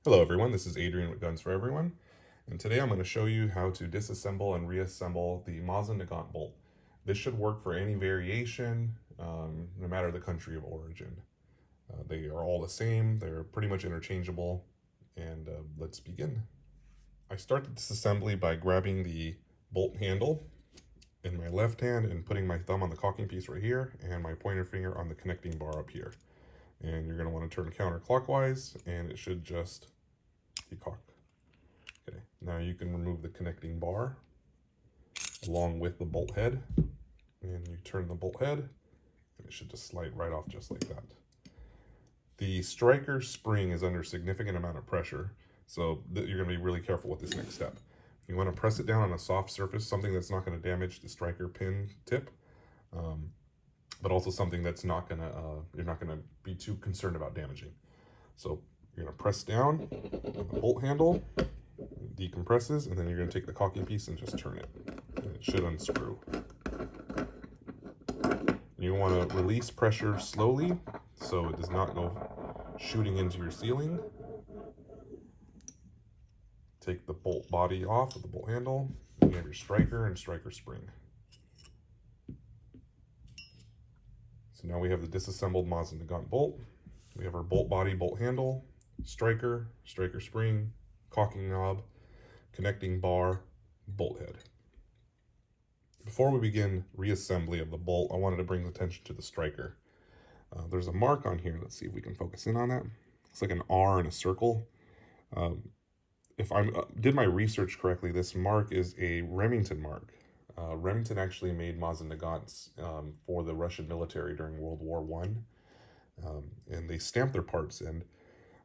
Hello everyone, this is Adrian with Guns for Everyone, and today I'm going to show you how to disassemble and reassemble the Mosin Nagant bolt. This should work for any variation, no matter the country of origin. They are all the same, they're pretty much interchangeable, and let's begin. I start the disassembly by grabbing the bolt handle in my left hand and putting my thumb on the caulking piece right here and my pointer finger on the connecting bar up here. And you're going to want to turn counterclockwise and it should just decock. Okay, now you can remove the connecting bar along with the bolt head, and you turn the bolt head and it should just slide right off just like that. The striker spring is under significant amount of pressure, so you're going to be really careful with this next step. You want to press it down on a soft surface, something that's not going to damage the striker pin tip, but also something that's not going to, you're not going to be too concerned about damaging. So you're going to press down on the bolt handle, it decompresses, and then you're going to take the caulking piece and just turn it. And it should unscrew. You want to release pressure slowly so it does not go shooting into your ceiling. Take the bolt body off of the bolt handle, and you have your striker and striker spring. So now we have the disassembled Mosin Nagant bolt. We have our bolt body, bolt handle, striker, striker spring, caulking knob, connecting bar, bolt head. Before we begin reassembly of the bolt, I wanted to bring attention to the striker. There's a mark on here. Let's see if we can focus in on that. It's like an R in a circle. If I did my research correctly, this mark is a Remington mark. Remington actually made Mosin Nagants for the Russian military during World War I. And they stamped their parts, and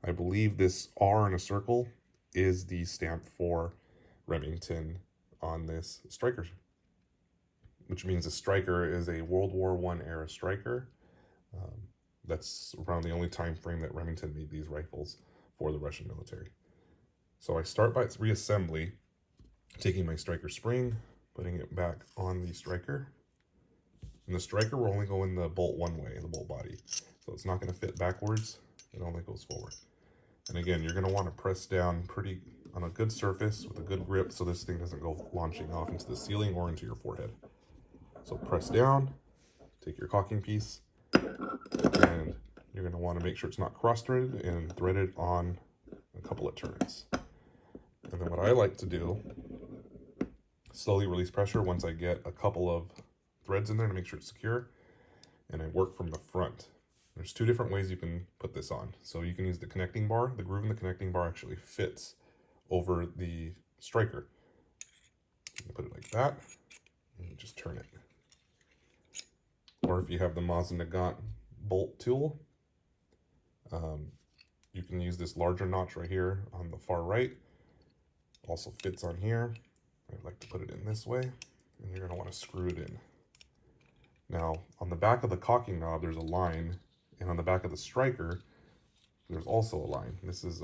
I believe this R in a circle is the stamp for Remington on this striker, which means a striker is a World War I era striker. That's around the only time frame that Remington made these rifles for the Russian military. So I start by its reassembly, taking my striker spring, putting it back on the striker. And the striker will only go in the bolt one way, the bolt body. So it's not going to fit backwards, it only goes forward. And again, you're going to want to press down on a good surface with a good grip so this thing doesn't go launching off into the ceiling or into your forehead. So press down, take your caulking piece, and you're going to want to make sure it's not cross-threaded and thread it on a couple of turns. And then what I like to do, slowly release pressure once I get a couple of threads in there to make sure it's secure, and I work from the front. There's two different ways you can put this on. So you can use the connecting bar. The groove in the connecting bar actually fits over the striker. You put it like that, and you just turn it. Or if you have the Mosin Nagant bolt tool, you can use this larger notch right here on the far right. Also fits on here. I like to put it in this way, and you're going to want to screw it in. Now, on the back of the caulking knob, there's a line, and on the back of the striker, there's also a line. This is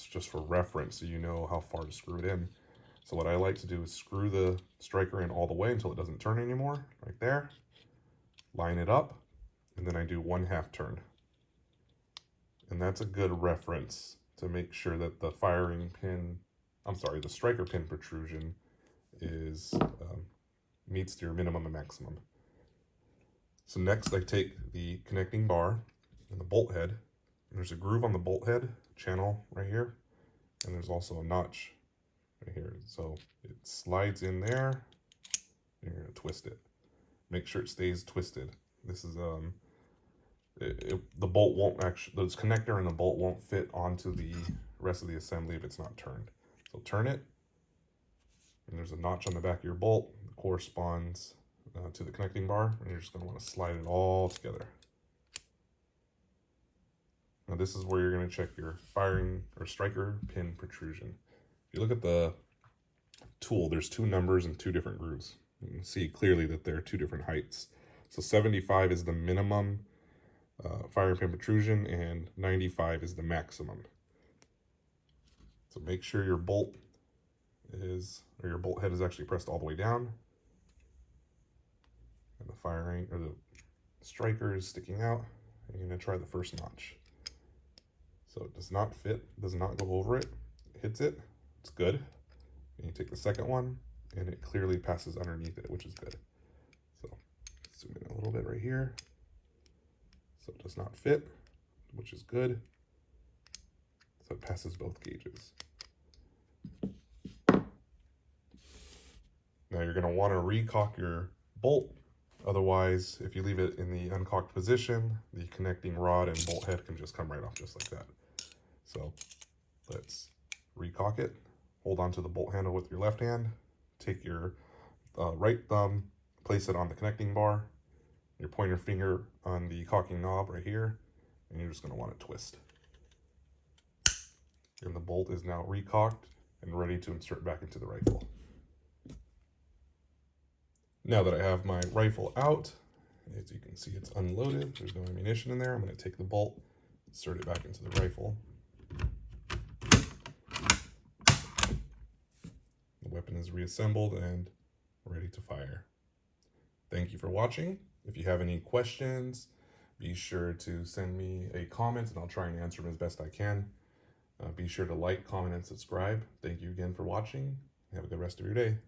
just for reference, so you know how far to screw it in. So what I like to do is screw the striker in all the way until it doesn't turn anymore, right there. Line it up, and then I do 1/2 turn. And that's a good reference to make sure that the the striker pin protrusion is meets your minimum and maximum. So next I take the connecting bar and the bolt head. And there's a groove on the bolt head channel right here, and there's also a notch right here. So it slides in there, and you're gonna twist it. Make sure it stays twisted. This is the bolt won't actually, this connector and the bolt won't fit onto the rest of the assembly if it's not turned. So turn it, and there's a notch on the back of your bolt that corresponds to the connecting bar, and you're just going to want to slide it all together. Now this is where you're going to check your firing or striker pin protrusion. If you look at the tool, there's two numbers and two different grooves. You can see clearly that they're two different heights. So 75 is the minimum firing pin protrusion, and 95 is the maximum. So make sure your bolt head is actually pressed all the way down, and the striker is sticking out. And you're going to try the first notch. So it does not fit, does not go over it. It hits it, it's good. And you take the second one, and it clearly passes underneath it, which is good. So zoom in a little bit right here. So it does not fit, which is good. So it passes both gauges. Now you're going to want to recock your bolt. Otherwise, if you leave it in the uncocked position, the connecting rod and bolt head can just come right off just like that. So let's recock it. Hold on to the bolt handle with your left hand. Take your right thumb, place it on the connecting bar, your pointer finger on the cocking knob right here, and you're just going to want to twist. And the bolt is now recocked and ready to insert back into the rifle. Now that I have my rifle out, as you can see, it's unloaded. There's no ammunition in there. I'm going to take the bolt, insert it back into the rifle. The weapon is reassembled and ready to fire. Thank you for watching. If you have any questions, be sure to send me a comment and I'll try and answer them as best I can. Be sure to like, comment, and subscribe. Thank you again for watching. Have a good rest of your day.